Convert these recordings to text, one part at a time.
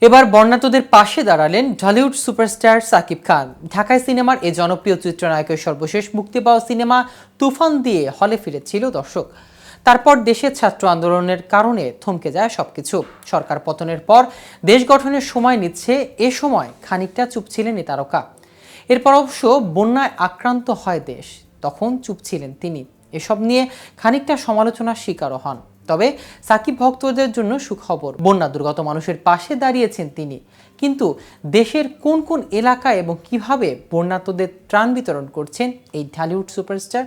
এবার বর্ণাঢ্যদের পাশে দাঁড়ালেন ঢালিউড সুপারস্টার সাকিব খান। ঢাকায় সিনেমার এই জনপ্রিয় চিত্রনায়কের সর্বশেষ মুক্তি পাওয়া সিনেমা তুফান দিয়ে হলে ফিরেছিল দর্শক। তারপর দেশের ছাত্র আন্দোলনের কারণে থমকে যায় সবকিছু। সরকার পতনের পর দেশ গঠনের সময় নিচ্ছে, এ সময় খানিকটা চুপ ছিলেন এই তারকা। এরপর অবশ্য বন্যায় আক্রান্ত হয় দেশ, তখন চুপ ছিলেন তিনি। এসব নিয়ে খানিকটা সমালোচনার শিকারও হন। তবে সাকিব ভক্তদের জন্য সুখবর, বন্যা দুর্গত মানুষের পাশে দাঁড়িয়েছেন তিনি। কিন্তু দেশের কোন কোন এলাকায় এবং কিভাবে বন্যার্তদের ত্রাণ বিতরণ করছেন এই ঢালিউড সুপারস্টার,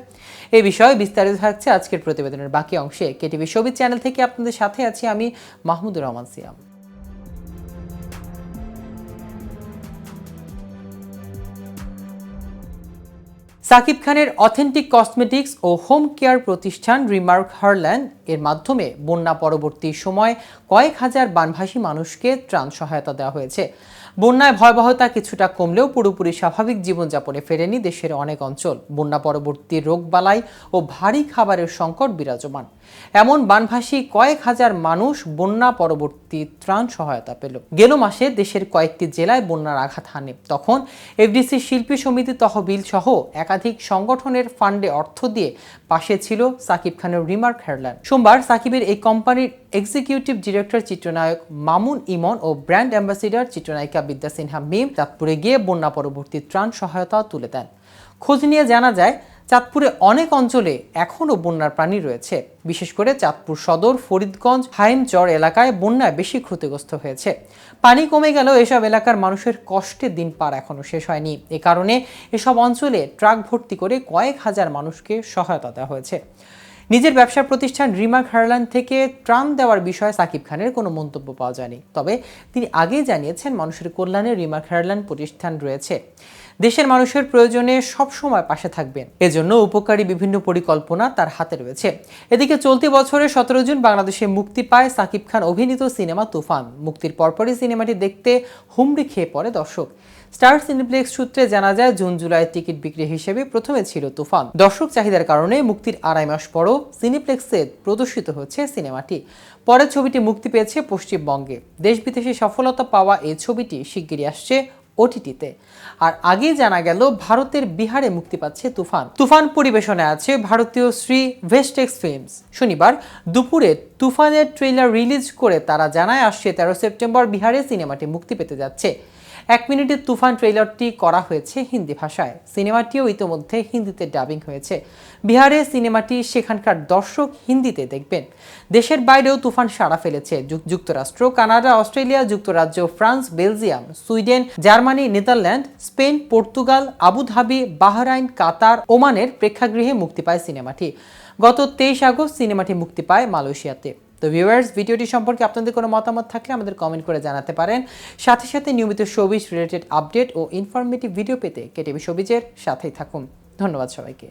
এই বিষয়ে বিস্তারিত থাকছে আজকের প্রতিবেদনের বাকি অংশে। কেটিভি শোবিজ চ্যানেল থেকে আপনাদের সাথে আছি আমি, মাহমুদুর রহমান সিয়াম। সাকিব খানের অথেন্টিক কসমেটিক্স ও হোম কেয়ার প্রতিষ্ঠান রিমার্ক হারল্যান্ড এর মাধ্যমে বন্যা পরবর্তী সময় কয়েক হাজার বানভাসী মানুষকে ত্রাণ সহায়তা দেওয়া হয়েছে। বন্যায় ভয়াবহতা কিছুটা কমলেও পুরোপুরি স্বাভাবিক জীবনযাপনে ফেরেনি দেশের অনেক অঞ্চল। বন্যা পরবর্তী রোগবালাই ও ভারী খাবারের সংকট বিরাজমান। এমন বানভাসী কয়েক হাজার মানুষ বন্যা পরবর্তী ত্রাণ সহায়তা পেল। গেল মাসে দেশের কয়েকটি জেলায় বন্যার আঘাত হানে, তখন এফডিসি শিল্পী সমিতি তহবিল সহ একাধিক সংগঠনের ফান্ডে অর্থ দিয়ে পাশে ছিল সাকিব খানের রিমার্ক হারল্যান্ড। সোমবার সাকিবের এই কোম্পানির এক্সিকিউটিভ ডিরেক্টর চিত্রনায়ক মামুন ইমন ও ব্র্যান্ড অ্যাম্বাসিডার চিত্রনায়িকা বিদ্যা সিনহা মিম চাঁদপুরে গিয়ে বন্যা পরবর্তী ত্রাণ সহায়তা তুলে দেন। খোঁজ নিয়ে জানা যায়, চাঁদপুরে অনেক অঞ্চলে এখনও বন্যার পানি রয়েছে। বিশেষ করে চাঁদপুর সদর, ফরিদগঞ্জ, হাইমচর এলাকায় বন্যায় বেশি ক্ষতিগ্রস্ত হয়েছে। পানি কমে গেলেও এসব এলাকার মানুষের কষ্টের দিন পার এখনও শেষ হয়নি। এ কারণে এসব অঞ্চলে ট্রাক ভর্তি করে কয়েক হাজার মানুষকে সহায়তা দেওয়া হয়েছে। নিজের ব্যবসা প্রতিষ্ঠান রিমার্ক হারল্যান্ড থেকে ত্রাণ দেওয়ার বিষয়ে সাকিব খানের কোনো মন্তব্য পাওয়া যায়নি। তবে তিনি আগেই জানিয়েছেন, মানুষের কল্যাণে রিমার্ক হারল্যান্ড প্রতিষ্ঠান রয়েছে, দেশের মানুষের প্রয়োজনে সবসময় পাশে থাকবেন। এজন্য উপকারী বিভিন্ন পরিকল্পনা তার হাতে রয়েছে। এদিকে চলতি বছরের 17 জুন বাংলাদেশে মুক্তি পায় সাকিব খান অভিনীত সিনেমা তুফান। মুক্তির পরপরই সিনেমাটি দেখতে হুমড়ি খেয়ে পড়ে দর্শক। স্টার সিনেপ্লেক্স সূত্রে জানা যায়, জুন জুলাই টিকিট বিক্রি হিসেবে প্রথমে ছিল তুফান। দর্শক চাহিদার কারণে মুক্তির আড়াই মাস পরও সিনেপ্লেক্সে প্রদর্শিত হচ্ছে সিনেমাটি। পরে ছবিটি মুক্তি পেয়েছে পশ্চিমবঙ্গে। দেশ বিদেশে সফলতা পাওয়া এই ছবিটি শিগগিরই আসছে ওটিটিতে। আর আগেই জানা গেল, ভারতের বিহারে মুক্তি পাচ্ছে তুফান। তুফান পরিবেশনে আছে ভারতীয় শ্রী ভেস্টেক্স ফিল্মস। শনিবার দুপুরে তুফানের ট্রেলার রিলিজ করে তারা জানায়, আসছে 13 সেপ্টেম্বর বিহারে সিনেমাটি মুক্তি পেতে যাচ্ছে। 1 মিনিটের তুফান ট্রেলারটি করা হয়েছে হিন্দি ভাষায়। সিনেমাটিও ইতোমধ্যে হিন্দিতে ডাবিং হয়েছে। বিহারে সিনেমাটি সেখানকার দর্শক হিন্দিতে দেখবেন। দেশের বাইরেও তুফান সাড়া ফেলেছে। যুক্তরাষ্ট্র, কানাডা, অস্ট্রেলিয়া, যুক্তরাজ্য, France, Belgium, Sweden, Germany, Netherland, Spain, Portugal, Abu Dhabi, Bahrain, Qatar, ওমানের প্রেক্ষাগৃহে মুক্তি পায় সিনেমাটি। গত 23 আগস্ট সিনেমাটি মুক্তি পায় মালয়েশিয়াতে। তো ভিউয়ার্স, ভিডিওটি সম্পর্কে আপনাদের কোনো মতামত থাকলে আমাদের কমেন্ট করে জানাতে পারেন। সাথে সাথে নিয়মিত শোবিজ রিলেটেড আপডেট ও ইনফরমেটিভ ভিডিও পেতে কেটিভি শোবিজের সাথেই থাকুন। ধন্যবাদ সবাইকে।